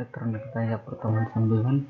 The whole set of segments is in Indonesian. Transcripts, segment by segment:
elektronik daya pertemuan 9.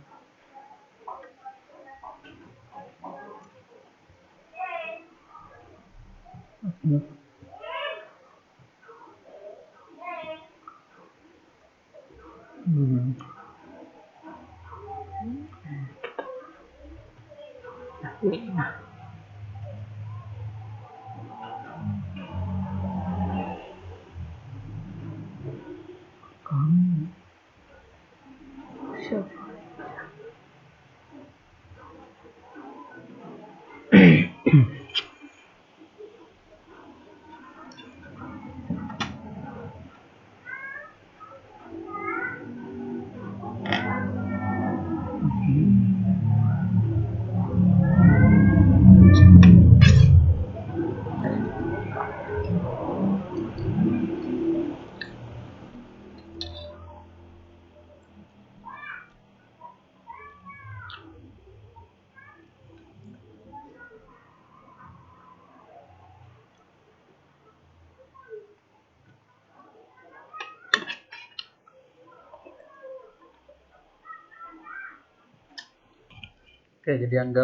Oke, jadi yang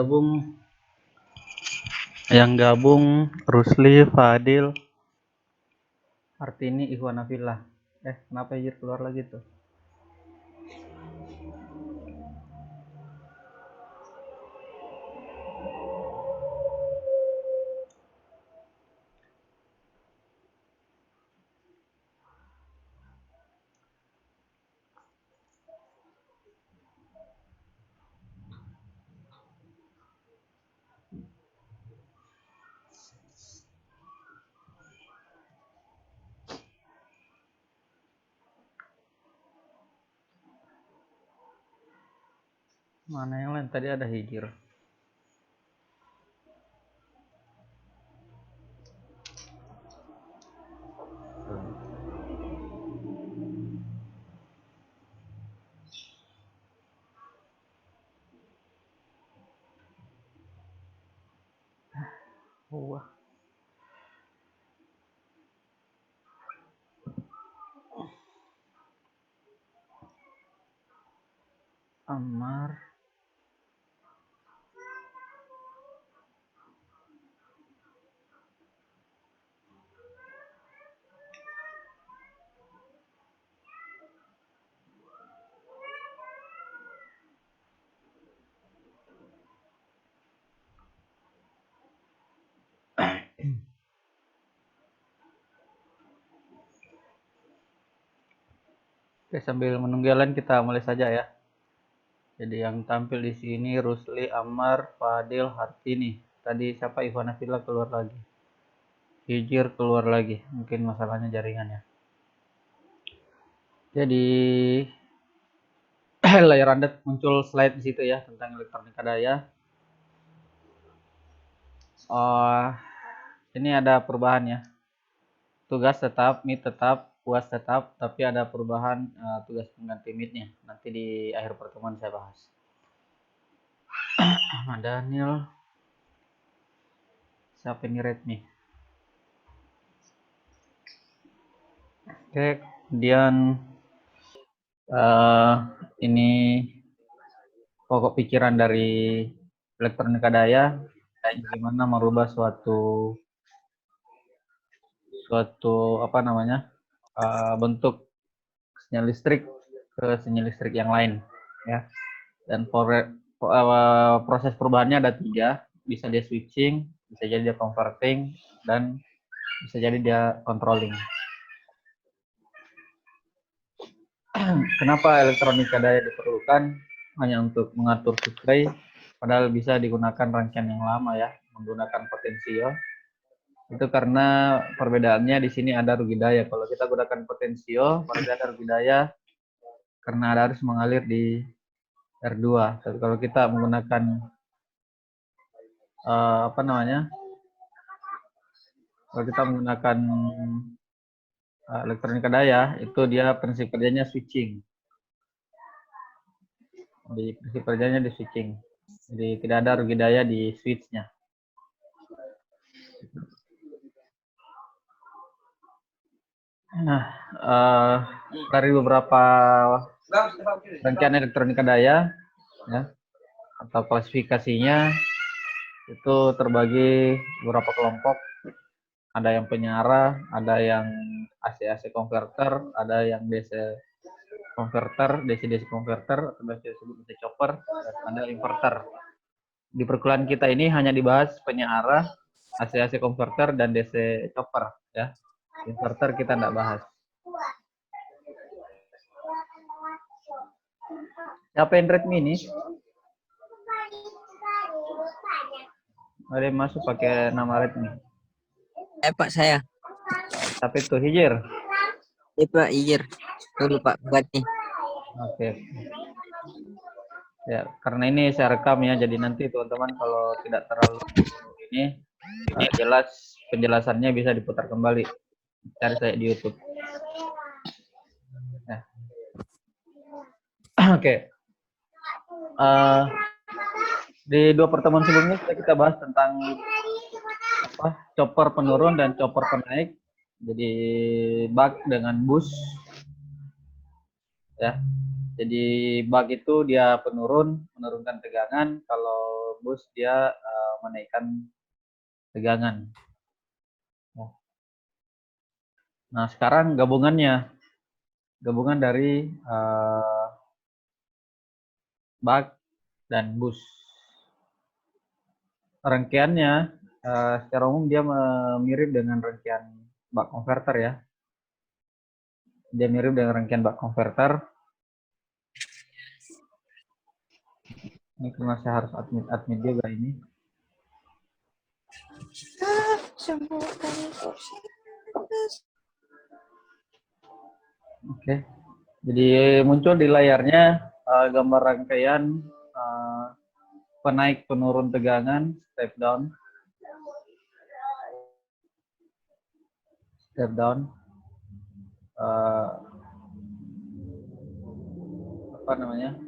gabung Rusli, Fadil, Artini, Ikhwan Afillah. Kenapa Hijir keluar lagi tuh? Mana yang lain? Tadi ada Hijir. Wah. Ammar. Oke, sambil menunggu lain kita mulai saja ya. Jadi yang tampil di sini Rusli, Ammar, Fadil, Hartini. Tadi siapa? Ikhwan Afillah keluar lagi. Hijir keluar lagi. Mungkin masalahnya jaringan ya. Jadi layar Anda muncul slide di situ ya tentang elektronika daya. Ini ada perubahan ya. Tugas tetap, meet tetap, UAS tetap, tapi ada perubahan tugas pengganti meetnya. Nanti di akhir pertemuan saya bahas. Daniel, siapa ini Redmi? Oke, kemudian ini pokok pikiran dari elektronika daya, bagaimana merubah suatu bentuk sinyal listrik ke sinyal listrik yang lain ya. Dan proses perubahannya ada 3, bisa dia switching, bisa jadi dia converting, dan bisa jadi dia controlling. Kenapa elektronika daya diperlukan? Hanya untuk mengatur suplai, padahal bisa digunakan rangkaian yang lama ya, menggunakan potensio. Itu karena perbedaannya di sini ada rugi daya. Kalau kita gunakan potensio, pada ada rugi daya karena ada harus mengalir di R2. Tapi kalau kita menggunakan kalau kita menggunakan elektronika daya, itu dia prinsip kerjanya switching. Di prinsip kerjanya di switching. Jadi tidak ada rugi daya di switch-nya. Nah, dari beberapa Rangkaian elektronika daya, ya, atau klasifikasinya itu terbagi beberapa kelompok. Ada yang penyiar, ada yang AC-AC converter, ada yang DC converter, DC-DC converter, atau biasa disebut DC chopper, dan ada inverter. Di perkuliahan kita ini hanya dibahas penyiar, AC-AC converter, dan DC chopper, ya. Inverter kita tidak bahas. Siapa Android Mini? Ada yang masuk pakai nama Redmi. Pak saya. Tapi itu hijir. Pak hijir. Dulu Pak buat nih. Oke. Ya, karena ini saya rekam ya, jadi nanti teman-teman kalau tidak terlalu ini jelas penjelasannya bisa diputar kembali. Cari saya di YouTube. Ya. Oke. Di 2 pertemuan sebelumnya kita bahas tentang chopper penurun dan chopper penaik. Jadi bug dengan bus, ya. Jadi bug itu dia menurunkan tegangan, kalau bus dia menaikkan tegangan. Nah, sekarang gabungan dari bug dan bus. Rangkaiannya secara umum dia mirip dengan rangkaian buck converter ya. Dia mirip dengan rangkaian buck converter. Ini karena saya harus admit juga ini. Oke. Jadi muncul di layarnya gambar rangkaian penaik penurun tegangan, step down, apa namanya,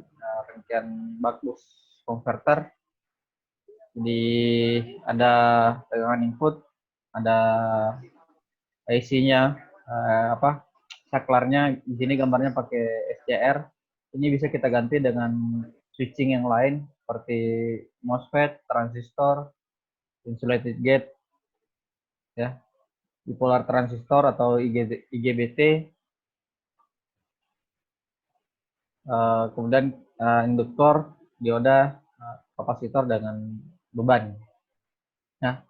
rangkaian buck boost converter. Jadi ada tegangan input, ada IC-nya, saklarnya di sini gambarnya pakai SCR. Ini bisa kita ganti dengan switching yang lain seperti MOSFET, transistor, insulated gate, ya, bipolar transistor atau IGBT, kemudian induktor, dioda, kapasitor dengan beban. Nah,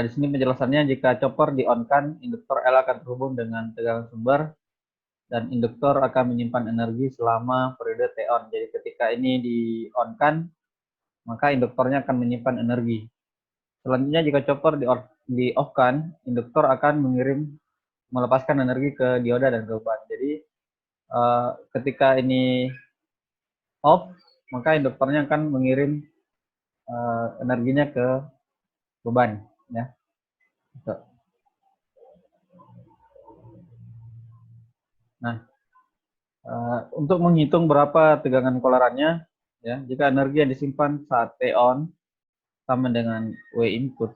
di sini penjelasannya, jika chopper di-on-kan, induktor L akan terhubung dengan tegangan sumber dan induktor akan menyimpan energi selama periode T-on. Jadi ketika ini di-on-kan, maka induktornya akan menyimpan energi. Selanjutnya, jika chopper di-off-kan, induktor akan melepaskan energi ke dioda dan ke beban. Jadi ketika ini off, maka induktornya akan mengirim energinya ke beban, ya. Nah, untuk menghitung berapa tegangan kolerannya, ya, jika energi yang disimpan saat T-on sama dengan W input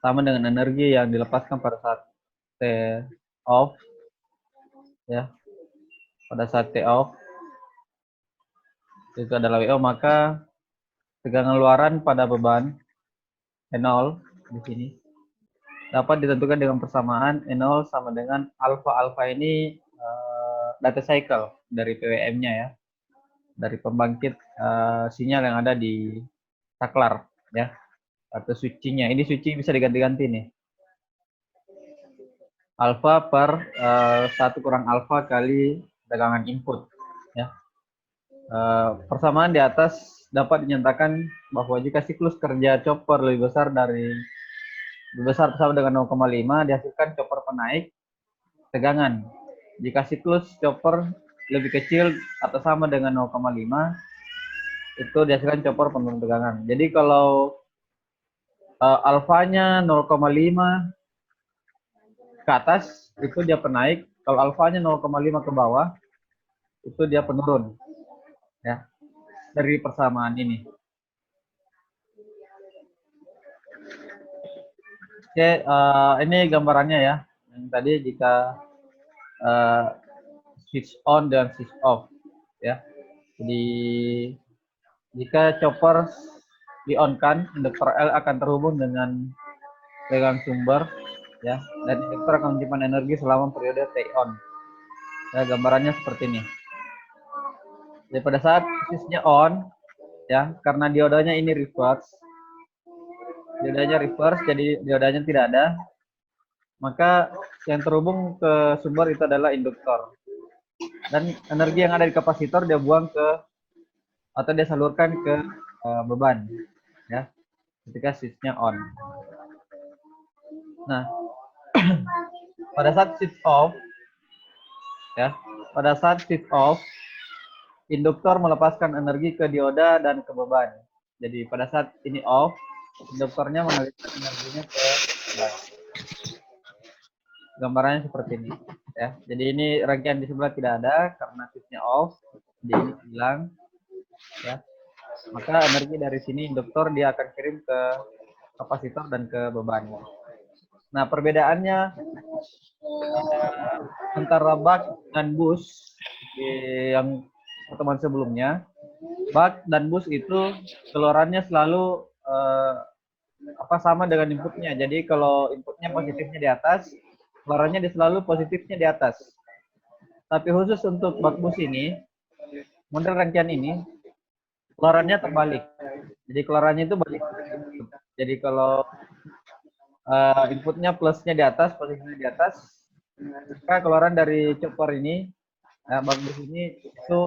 sama dengan energi yang dilepaskan pada saat T-off, ya, pada saat T-off itu adalah WO, maka tegangan luaran pada beban E0 di sini dapat ditentukan dengan persamaan E0 sama dengan alfa ini data cycle dari PWM-nya, ya, dari pembangkit sinyal yang ada di saklar, ya, atau switchingnya. Ini switching bisa diganti-ganti nih. Alfa per 1 kurang alfa kali tegangan input, ya. Persamaan di atas dapat dinyatakan bahwa jika siklus kerja chopper lebih besar sama dengan 0,5, dihasilkan chopper penaik tegangan. Jika siklus chopper lebih kecil atau sama dengan 0,5, itu dihasilkan chopper penurun tegangan. Jadi kalau alfanya 0,5 ke atas, itu dia penaik. Kalau alfanya 0,5 ke bawah, itu dia penurun, ya, dari persamaan ini. Oke, ini gambarannya, ya. Yang tadi jika switch on dan switch off ya. Jadi jika chopper di-on-kan, induktor L akan terhubung dengan sumber ya, dan induktor akan menyimpan energi selama periode T on. Ya, gambarannya seperti ini. Jadi pada saat switch-nya on ya, karena diodanya ini reverse. Diodanya reverse, jadi diodanya tidak ada. Maka yang terhubung ke sumber itu adalah induktor. Dan energi yang ada di kapasitor dia buang ke atau dia salurkan ke beban ya ketika switch-nya on. Nah, pada saat switch off ya, pada saat switch off induktor melepaskan energi ke dioda dan ke beban. Jadi pada saat ini off, induktornya mengalirkan energinya ke beban. Gambarannya seperti ini ya. Jadi ini rangkaian di sebelah tidak ada karena switch-nya off, jadi ini hilang ya. Maka energi dari sini induktor dia akan kirim ke kapasitor dan ke beban. Nah, perbedaannya antara buck dan bus yang pertemuan sebelumnya, buck dan bus itu keluarannya selalu sama dengan inputnya. Jadi kalau inputnya positifnya di atas, keluarannya selalu positifnya di atas. Tapi khusus untuk buck bus ini, model rangkaian ini, keluarannya terbalik. Jadi keluarannya itu balik. Jadi kalau inputnya plusnya di atas, positifnya di atas, maka keluaran dari chopper ini, buck bus ini itu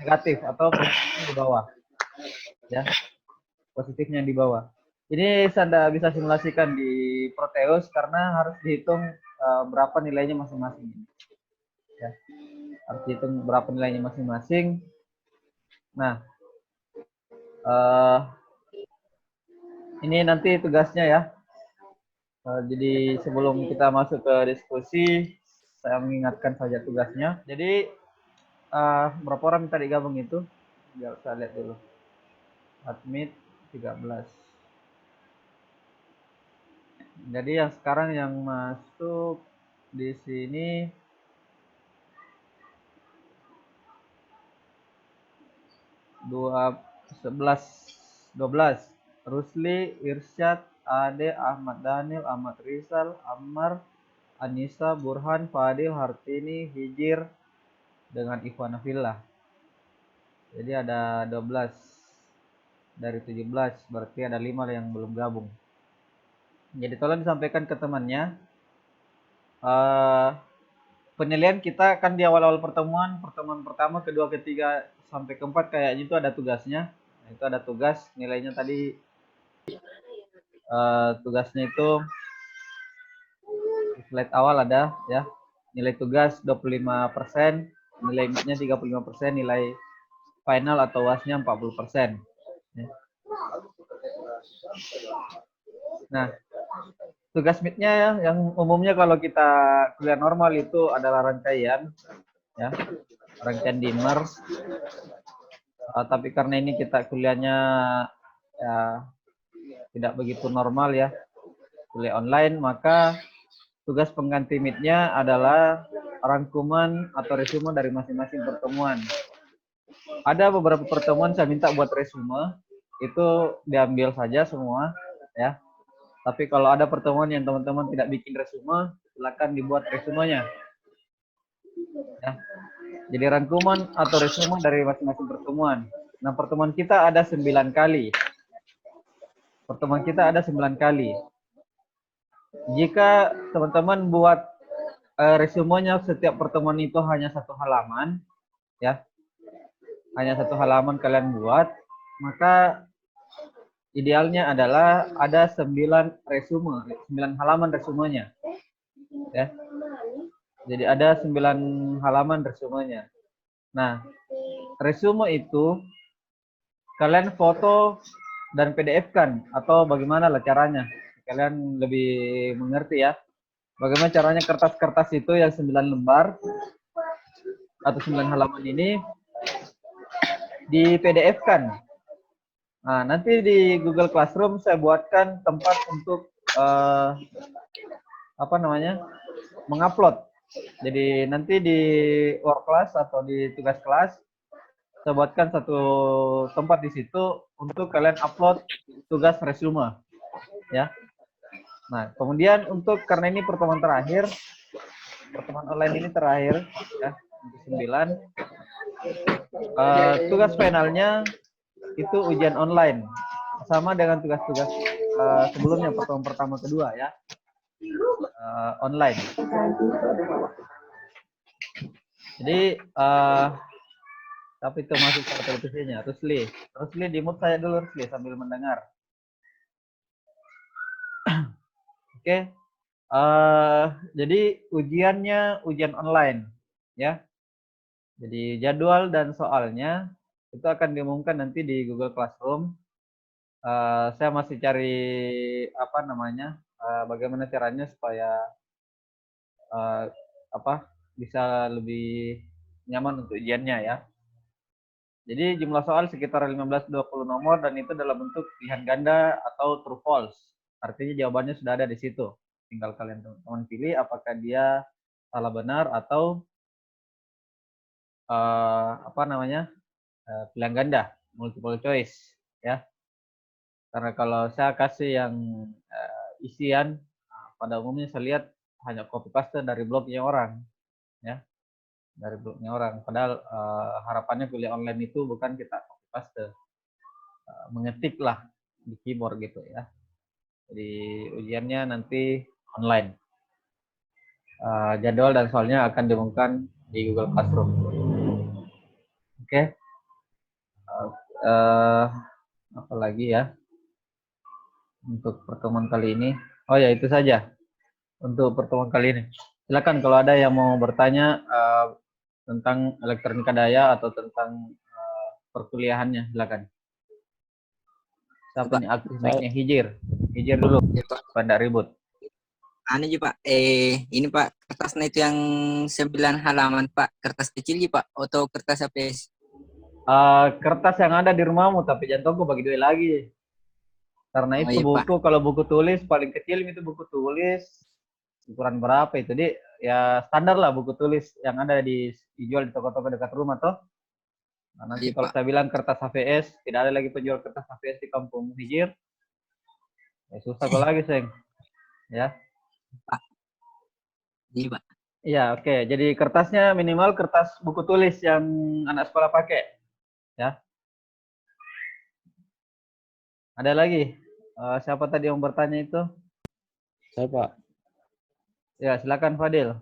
negatif atau positifnya di bawah. Ya, positifnya di bawah. Ini Anda bisa simulasikan di Proteus karena harus dihitung berapa nilainya masing-masing. Ya, harus dihitung berapa nilainya masing-masing. Nah, ini nanti tugasnya ya. Jadi sebelum kita masuk ke diskusi, saya mengingatkan saja tugasnya. Jadi berapa orang minta digabung itu? Biar saya lihat dulu. Admit 13. Jadi yang sekarang yang masuk di sini dua 12. Rusli, Irsyad, Ade, Ahmad Daniel, Ahmad Rizal, Ammar, Anissa, Burhan, Fadil, Hartini, Hijir, dengan Ikhwan Fillah. Jadi ada 12 dari 17, berarti ada 5 yang belum gabung. Jadi tolong disampaikan ke temannya. Penilaian kita kan di awal-awal pertemuan pertama, kedua, ketiga, sampai keempat kayaknya itu ada tugasnya. Nah, itu ada tugas, nilainya tadi tugasnya itu slide awal ada ya. Nilai tugas 25%, nilai midnya 35%, nilai final atau UAS-nya 40%. Ya. Nah, tugas midnya ya, yang umumnya kalau kita kuliah normal itu adalah rangkaian ya, rangkaian dimmer. Tapi karena ini kita kuliahnya ya, tidak begitu normal ya, kuliah online, maka tugas pengganti midnya adalah rangkuman atau resume dari masing-masing pertemuan. Ada beberapa pertemuan saya minta buat resume, itu diambil saja semua ya. Tapi kalau ada pertemuan yang teman-teman tidak bikin resume, silakan dibuat resumenya. Ya. Jadi rangkuman atau resume dari masing-masing pertemuan. Nah, pertemuan kita ada 9 kali. Pertemuan kita ada 9 kali. Jika teman-teman buat resumenya setiap pertemuan itu hanya 1 halaman, ya, hanya 1 halaman kalian buat, maka idealnya adalah ada 9 resume, 9 halaman resumenya. Ya. Jadi ada 9 halaman resumenya. Nah, resume itu kalian foto dan PDF-kan atau bagaimana lah caranya? Kalian lebih mengerti ya. Bagaimana caranya kertas-kertas itu yang 9 lembar atau 9 halaman ini di PDF-kan. Nah, nanti di Google Classroom saya buatkan tempat untuk mengupload Jadi nanti di work class atau di tugas kelas, saya buatkan satu tempat di situ untuk kalian upload tugas resume, ya. Nah, kemudian karena ini pertemuan terakhir, pertemuan online ini terakhir, ya, untuk 9. Tugas finalnya itu ujian online, sama dengan tugas-tugas sebelumnya, pertemuan pertama kedua, ya, online. Jadi tapi itu masuk ke televisinya. Rusli di mute saya dulu, Rusli, sambil mendengar. Oke. Jadi ujiannya ujian online, ya. Jadi jadwal dan soalnya itu akan diumumkan nanti di Google Classroom. Saya masih cari apa namanya, bagaimana caranya supaya bisa lebih nyaman untuk ujiannya, ya. Jadi jumlah soal sekitar 15-20 nomor dan itu dalam bentuk pilihan ganda atau true false. Artinya jawabannya sudah ada di situ. Tinggal kalian teman-teman pilih apakah dia salah benar atau pilihan ganda, multiple choice, ya. Karena kalau saya kasih yang isian, pada umumnya saya lihat hanya copy paste dari blognya orang, ya. Dari blognya orang. Padahal harapannya kuliah online itu bukan kita copy paste, mengetik lah di keyboard gitu, ya. Jadi ujiannya nanti online. Jadwal dan soalnya akan diumumkan di Google Classroom. Oke. Apa lagi ya untuk pertemuan kali ini? Oh ya, itu saja untuk pertemuan kali ini. Silakan kalau ada yang mau bertanya tentang elektronika daya atau tentang perkuliahannya, silakan. Siapa nih aktif mic-nya? Hijir dulu, Ya, Pak. pada ribut. Anu Ji, Pak. Ini Pak, kertasnya itu yang 9 halaman Pak. Kertas kecil Ji, Pak. Atau kertas APS? Kertas yang ada di rumahmu, tapi jantungku bagi dua lagi. Karena itu iya, buku, Pak. kalau buku tulis paling kecil itu buku tulis ukuran berapa itu? Jadi ya standar lah buku tulis yang ada dijual di toko-toko dekat rumah toh. Nah, nanti Iya, kalau Pak. saya bilang kertas HVS, tidak ada lagi penjual kertas HVS di kampung Hijir. Ya susah kok lagi, Seng. Ya. Pak. Iya, Pak. Iya, oke. Jadi kertasnya minimal kertas buku tulis yang anak sekolah pakai. Ya. Ada lagi? Siapa tadi yang bertanya itu? Saya Pak. Ya, silakan Fadil.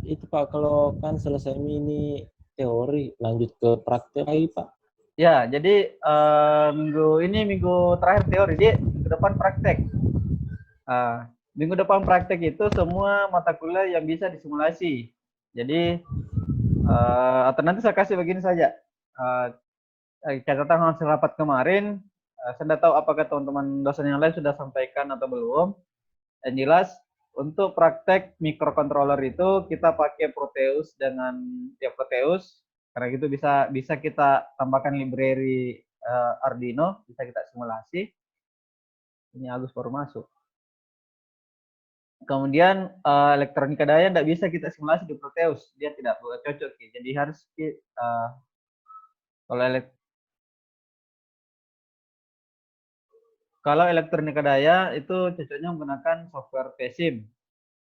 Itu Pak, kalau kan selesai ini teori, lanjut ke praktek lagi Pak. Ya, jadi minggu terakhir teori, jadi minggu depan praktek. Minggu depan praktek itu semua mata kuliah yang bisa disimulasi. Jadi atau nanti saya kasih begini saja. Catatan hasil rapat kemarin, saya tidak tahu apakah teman-teman dosen yang lain sudah sampaikan atau belum. Yang jelas untuk praktek microcontroller itu kita pakai Proteus dengan Proteus. Karena gitu bisa kita tambahkan library Arduino, bisa kita simulasi. Ini Agus baru masuk. Kemudian elektronika daya tidak bisa kita simulasi di Proteus, dia tidak cocok. Jadi harus kalau elektronika daya itu cocoknya menggunakan software PSIM,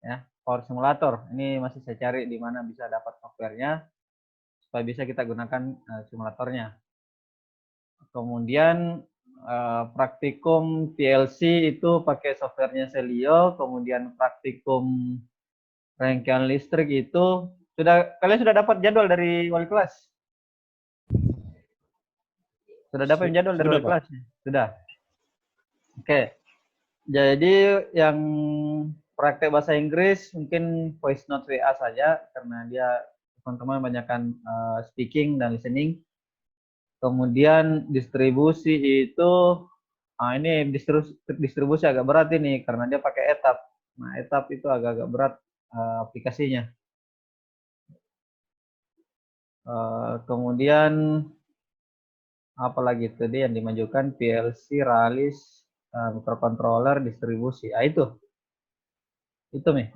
ya, Power Simulator. Ini masih saya cari di mana bisa dapat softwarenya supaya bisa kita gunakan simulatornya. Kemudian praktikum PLC itu pakai softwarenya Celio. Kemudian praktikum rangkaian listrik itu kalian sudah dapat jadwal dari wali kelas? Sudah dapat jadwal dari wali kelas? Sudah. Oke. Jadi yang praktek bahasa Inggris mungkin voice note WA saja karena dia teman-teman banyakkan speaking dan listening. Kemudian distribusi itu ini distribusi agak berat ini karena dia pakai etap. Nah, etap itu agak-agak berat aplikasinya. Kemudian apalagi tadi yang dimajukan PLC, Ralis, microcontroller, distribusi. Itu nih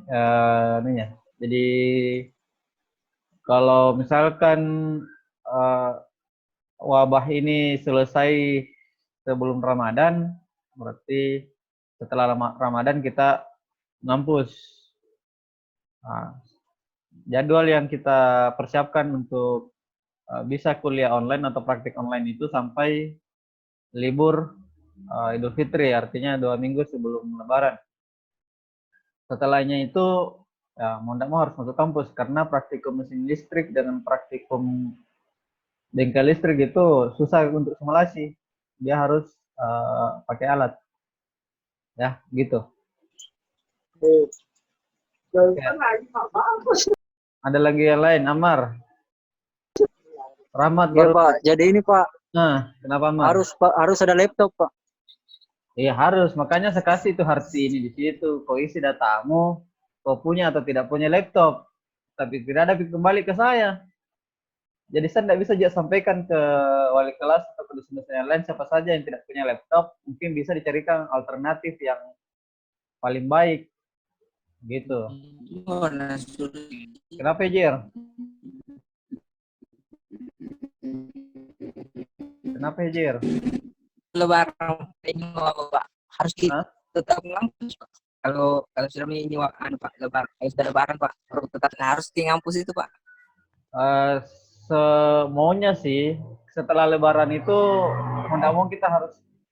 ininya. Jadi kalau misalkan eh, wabah ini selesai sebelum Ramadan, berarti setelah Ramadan kita ngampus. Nah, jadwal yang kita persiapkan untuk bisa kuliah online atau praktik online itu sampai libur Idul Fitri, artinya 2 minggu sebelum Lebaran. Setelahnya itu ya mau tidak mau harus masuk kampus karena praktikum mesin listrik dengan praktikum bengkel listrik itu susah untuk simulasi. Dia harus pakai alat, ya gitu. Ya. Ada lagi yang lain, Amar. Rahmat Ya baru. Pak, jadi ini Pak Nah, kenapa Amar? harus ada laptop Pak. Iya harus, makanya saya kasih itu Harti ini di situ. Kau isi datamu, kau punya atau tidak punya laptop, tapi tidak ada kembali ke saya. Jadi saya tidak bisa juga sampaikan ke wali kelas atau ke dosen-dosen yang lain siapa saja yang tidak punya laptop, mungkin bisa dicarikan alternatif yang paling baik, gitu. Kenapa Jer? Kenapa Jer? Lebaran ini Pak harus kita Hah? tetap ngampus Pak. Kalau sudah ini Pak Lebaran, sudah Lebaran Pak, tetap harus di ngampus itu Pak. Uh, Semaunya sih setelah Lebaran itu mau kita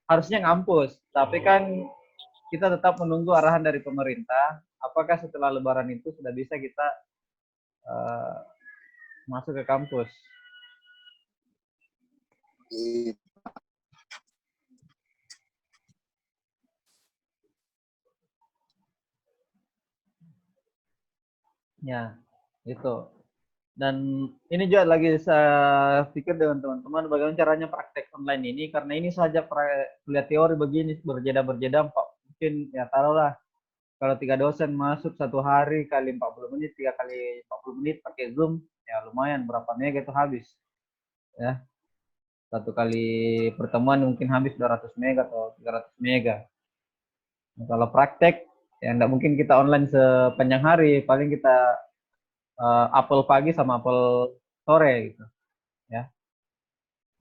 harusnya ngampus, tapi kan kita tetap menunggu arahan dari pemerintah. Apakah setelah Lebaran itu sudah bisa kita uh, masuk ke kampus? Ya, itu. Dan ini juga lagi saya pikir dengan teman-teman bagaimana caranya praktek online ini karena ini saja kuliah teori begini berjeda-berjeda mungkin ya taruhlah kalau 3 dosen masuk 1 hari kali 40 menit 3 kali 40 menit pakai Zoom ya lumayan berapa mega itu habis ya 1 kali pertemuan mungkin habis 200 mega atau 300 mega. Nah, kalau praktek ya enggak mungkin kita online sepanjang hari paling kita apel pagi sama apel sore gitu ya.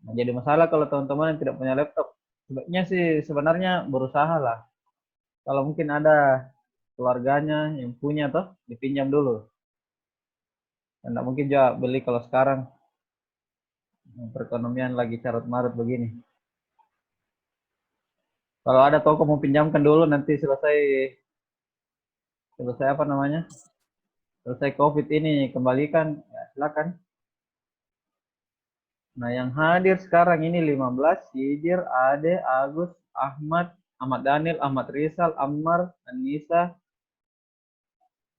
Nah, jadi masalah kalau teman-teman yang tidak punya laptop. Sebaiknya sih sebenarnya berusaha lah. Kalau mungkin ada keluarganya yang punya toh, dipinjam dulu. Tidak mungkin juga beli kalau sekarang perekonomian lagi carut marut begini. Kalau ada toko mau pinjamkan dulu nanti selesai apa namanya? Selesai COVID ini kembalikan, ya silakan. Nah, yang hadir sekarang ini 15, Sidir, Ade, Agus, Ahmad, Ahmad Daniel, Ahmad Rizal, Ammar, Anissa,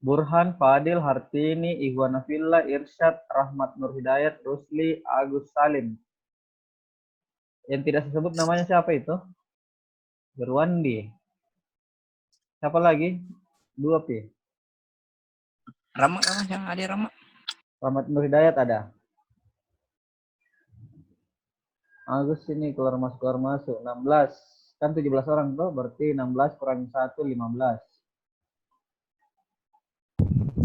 Burhan, Fadil, Hartini, Ihwan Nafilla, Irsyad, Rahmat Nur Hidayat, Rusli, Agus Salim. Yang tidak disebut namanya siapa itu? Gerwandi. Siapa lagi? 2 P. Rama yang ada Rama. Rahmat Nur Hidayat ada. Agus ini keluar masuk 16. Kan 17 orang tuh, berarti 16 kurang 1, 15.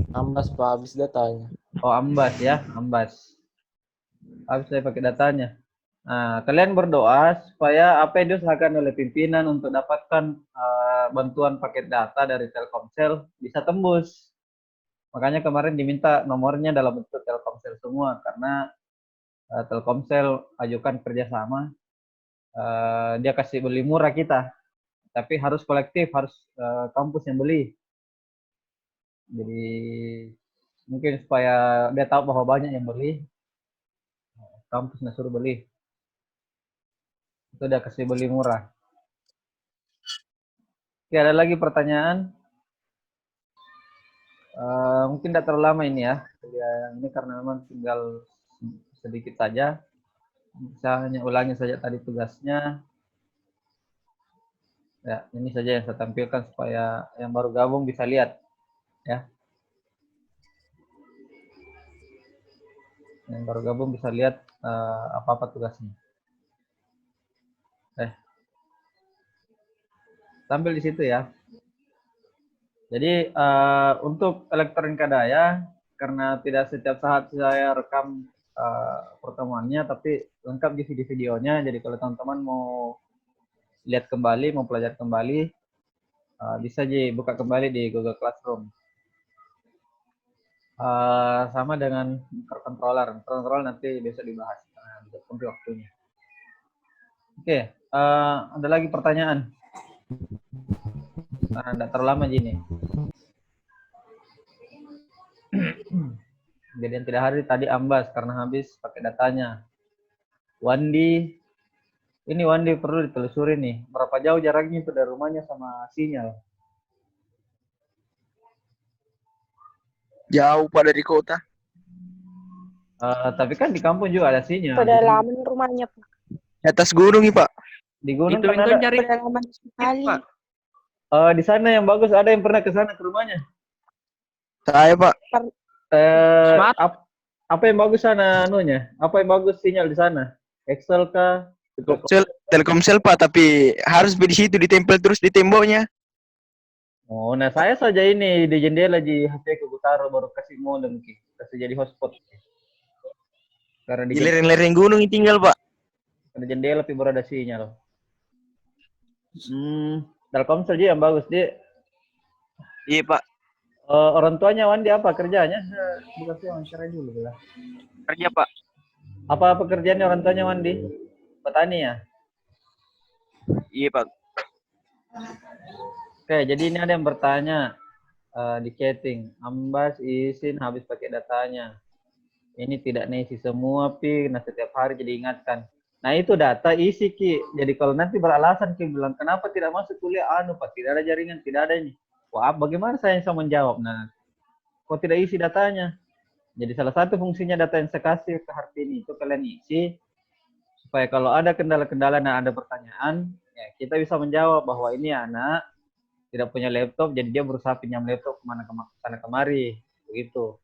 16 Pak, habis datanya. Oh, ambas ya, ambas. Habis saya pakai datanya. Nah, kalian berdoa supaya apa yang diusahakan oleh pimpinan untuk dapatkan bantuan paket data dari Telkomsel bisa tembus. Makanya kemarin diminta nomornya dalam bentuk Telkomsel semua karena Telkomsel ajukan kerjasama. Dia kasih beli murah kita, tapi harus kolektif, harus kampus yang beli. Jadi mungkin supaya dia tahu bahwa banyak yang beli, kampusnya suruh beli. Itu udah kasih beli murah. Oke, ada lagi pertanyaan? Mungkin tidak terlalu lama ini ya. Ini karena memang tinggal sedikit saja. Saya hanya ulangi saja tadi tugasnya. Ya, ini saja yang saya tampilkan supaya yang baru gabung bisa lihat. Ya. Yang baru gabung bisa lihat apa-apa tugasnya. Tampil di situ ya. Jadi untuk elektronika daya, karena tidak setiap saat saya rekam pertemuannya, tapi lengkap di video-videonya. Jadi kalau teman-teman mau lihat kembali, mau pelajari kembali, bisa buka kembali di Google Classroom. Sama dengan microcontroller. Microcontroller nanti besok dibahas, bisa pun waktunya. Oke, ada lagi pertanyaan? Karena tidak terlalu lama gini. Kejadian tidak hari tadi ambas karena habis pakai datanya. Wandi, ini Wandi perlu ditelusuri nih. Berapa jauh jaraknya itu dari rumahnya sama sinyal? Jauh Pak dari kota. Tapi kan di kampung juga ada sinyal. Pedalaman rumahnya, Pak. Di atas gunung nih Pak. Di gunung Itu kan ada. cari Pedalaman sekali. Pak. Di sana yang bagus, ada yang pernah ke sana ke rumahnya. Saya Pak. Smart. Apa yang bagus sana anunya? Apa yang bagus sinyal di sana? Excel kah? Telkomsel Pak, tapi harus di situ ditempel terus di temboknya. Oh, nah saya saja ini di jendela di HP ku taruh baru kasih modem kasih jadi hotspot. Karena Di lereng-lereng gunung ini tinggal Pak. ada jendela tapi baru ada sinyal. Telkomsel aja yang bagus dia. Iya Pak. Orang tuanya Wandi apa kerjanya? Bukan sih wawancara dulu lah. Kerja Pak. Apa pekerjaannya orang tuanya Wandi? Petani ya? Iya Pak. Oke, jadi ini ada yang bertanya di chatting. Ambas izin habis pakai datanya. Ini tidak ngisi semua, Pi. Nah, setiap hari jadi ingatkan. Nah, itu data isi, Ki. Jadi kalau nanti beralasan, Ki, bilang, kenapa tidak masuk kuliah? Pak, tidak ada jaringan, tidak ada ini. Wah, bagaimana saya bisa menjawab? Nah, kok tidak isi datanya? Jadi salah satu fungsinya data yang saya kasih ke hard ini, itu kalian isi. Supaya kalau ada kendala-kendala dan ada pertanyaan, ya kita bisa menjawab bahwa ini anak tidak punya laptop, jadi dia berusaha pinjam laptop sana kemari, begitu.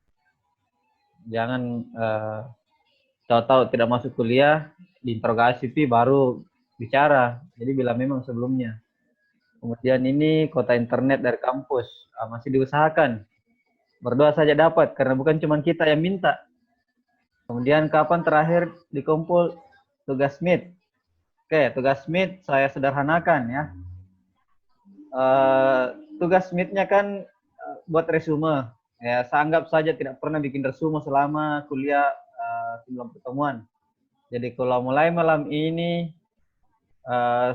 Jangan tahu-tahu tidak masuk kuliah, diinterogasi Pi baru bicara. Jadi bila memang sebelumnya. Kemudian ini kota internet dari kampus masih diusahakan. Berdoa saja dapat karena bukan cuma kita yang minta. Kemudian kapan terakhir dikumpul tugas meet? Oke, tugas meet saya sederhanakan ya. Tugas meet-nya kan buat resume. Ya, saya anggap saja tidak pernah bikin resume selama kuliah sebelum pertemuan. Jadi kalau mulai malam ini,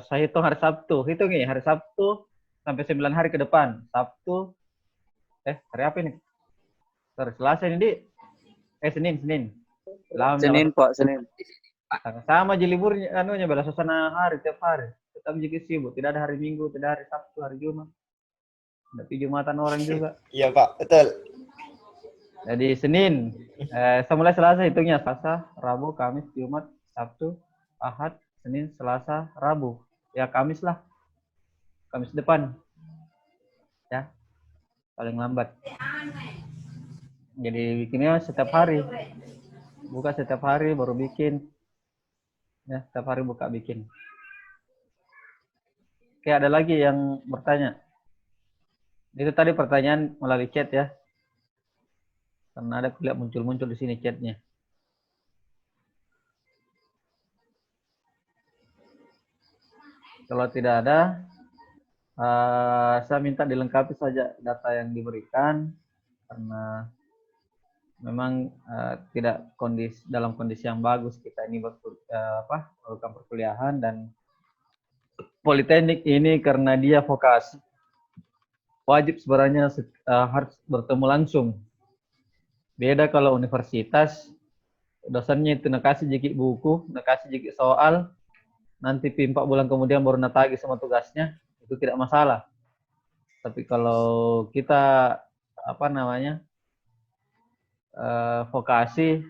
saya hitung hari Sabtu. Hitung nih, hari Sabtu sampai 9 hari ke depan. Sabtu, hari apa ini? Sorry, Selasa ini, Di. Senin. Senin, Pak, Senin. Sama aja liburnya, anunya, bela suasana hari, tiap hari. Tetap juga sibuk. Tidak ada hari Minggu, tidak hari Sabtu, hari Jumat. Tapi Jumatan orang juga. Iya Pak, betul. Jadi Senin, mulai Selasa hitungnya. Selasa, Rabu, Kamis, Jumat, Sabtu, Ahad, Senin, Selasa, Rabu. Ya Kamis lah. Kamis depan. Ya, paling lambat. Jadi bikinnya setiap hari. Buka setiap hari, baru bikin. Ya, setiap hari buka bikin. Oke, ada lagi yang bertanya. Itu tadi pertanyaan melalui chat ya. Karena ada kuliah muncul-muncul di sini chatnya. Kalau tidak ada, saya minta dilengkapi saja data yang diberikan karena memang tidak dalam kondisi yang bagus kita ini melakukan perkuliahan dan politeknik ini karena dia vokasi wajib sebenarnya harus bertemu langsung. Beda kalau universitas, dosennya itu nakasih jikit buku, nakasih jikit soal, nanti 4 bulan kemudian baru natagi semua tugasnya, itu tidak masalah. Tapi kalau kita vokasi,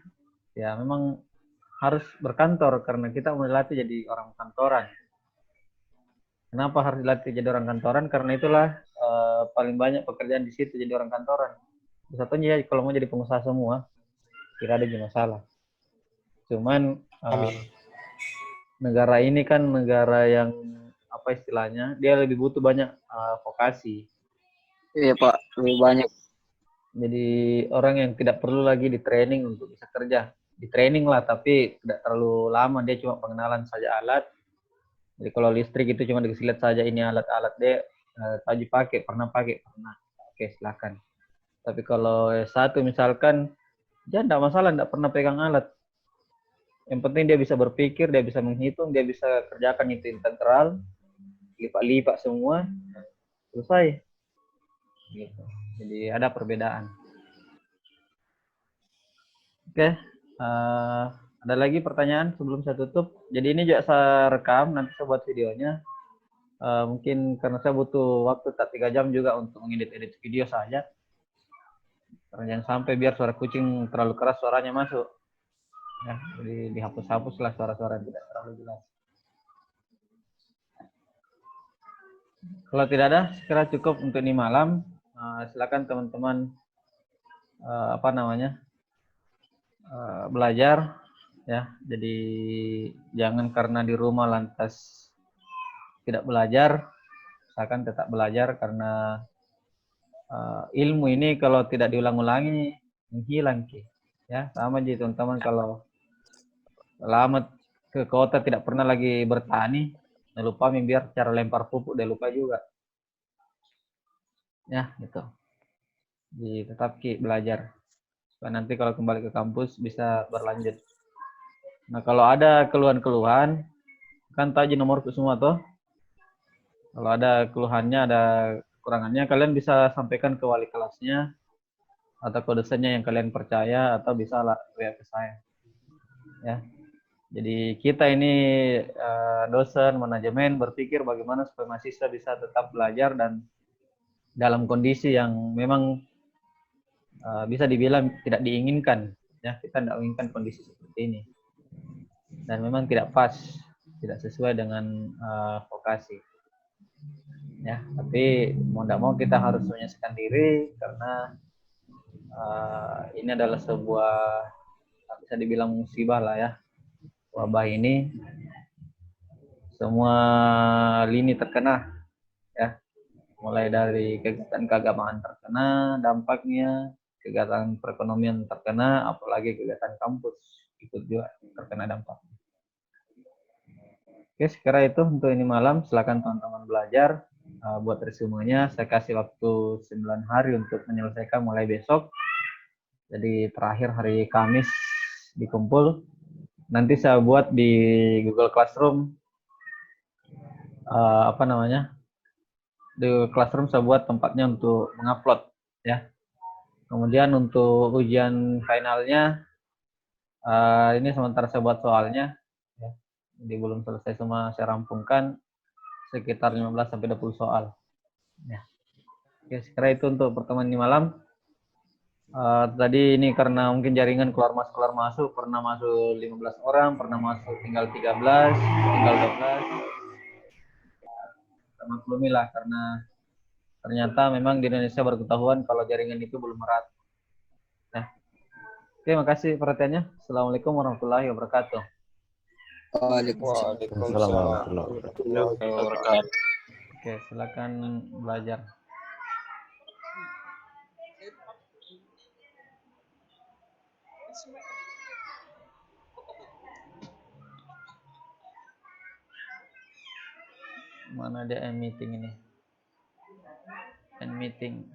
ya memang harus berkantor karena kita mau dilatih jadi orang kantoran. Kenapa harus dilatih jadi orang kantoran? Karena itulah paling banyak pekerjaan di situ jadi orang kantoran. Satunya ya kalau mau jadi pengusaha semua, tidak ada masalah. Cuman negara ini kan negara yang apa istilahnya, dia lebih butuh banyak vokasi. Iya Pak, lebih banyak. Jadi orang yang tidak perlu lagi di training untuk bisa kerja. Di training lah, tapi tidak terlalu lama. Dia cuma pengenalan saja alat. Jadi kalau listrik itu cuma dikasih lihat saja ini alat-alat dia tahu pakai, pernah pakai, pernah. Oke, silakan. Tapi kalau S1 misalkan, dia tidak masalah, tidak pernah pegang alat. Yang penting dia bisa berpikir, dia bisa menghitung, dia bisa kerjakan itu integral, lipat-lipat semua, selesai. Gitu. Jadi ada perbedaan. Oke, ada lagi pertanyaan sebelum saya tutup? Jadi ini juga saya rekam, nanti saya buat videonya. Mungkin karena saya butuh waktu tak 3 jam juga untuk mengedit-edit video saja. Karena jangan sampai biar suara kucing terlalu keras suaranya masuk. Ya, jadi dihapus-hapuslah suara-suara yang tidak terlalu jelas. Kalau tidak ada, sekira cukup untuk ini malam. Silakan teman-teman belajar ya. Jadi jangan karena di rumah lantas tidak belajar, usahakan tetap belajar karena ilmu ini kalau tidak diulang-ulangi menghilang ya. Sama aja teman-teman kalau lama ke kota tidak pernah lagi bertani, udah lupa biar cara lempar pupuk udah lupa juga. Ya, gitu. Jadi tetap belajar. Supaya nanti kalau kembali ke kampus bisa berlanjut. Nah, kalau ada keluhan-keluhan, kan tadi nomorku semua tuh. Kalau ada keluhannya, ada kekurangannya, kalian bisa sampaikan ke wali kelasnya atau ke dosennya yang kalian percaya, atau bisa WA ke saya. Ya. Jadi kita ini dosen manajemen berpikir bagaimana supaya mahasiswa bisa tetap belajar dan dalam kondisi yang memang bisa dibilang tidak diinginkan. Ya, kita tidak menginginkan kondisi seperti ini. Dan memang tidak pas, tidak sesuai dengan vokasi. Ya, tapi mau tidak mau kita harus menyesuaikan diri karena ini adalah sebuah bisa dibilang musibah lah ya. Wabah ini semua lini terkena ya, mulai dari kegiatan keagamaan terkena dampaknya, kegiatan perekonomian terkena, apalagi kegiatan kampus ikut juga terkena dampak. Oke, sekira itu untuk ini malam. Silakan teman-teman belajar, buat resumenya. Saya kasih waktu 9 hari untuk menyelesaikan mulai besok. Jadi terakhir hari Kamis dikumpul. Nanti saya buat di Google Classroom di Classroom saya buat tempatnya untuk mengupload ya. Kemudian untuk ujian finalnya ini sementara saya buat soalnya ya. Jadi belum selesai semua, saya rampungkan sekitar 15 sampai 20 soal ya. Oke, sekira itu untuk pertemuan ini malam. Tadi ini karena mungkin jaringan keluar masuk, pernah masuk 15 orang, pernah masuk tinggal 13, tinggal 12. Maklumilah karena ternyata memang di Indonesia baru ketahuan kalau jaringan itu belum merata. Nah, oke, makasih perhatiannya. Assalamualaikum warahmatullahi wabarakatuh. Waalaikumsalam. Assalamualaikum warahmatullahi wabarakatuh. Oke, silakan belajar. Mana dia end meeting ini? End meeting.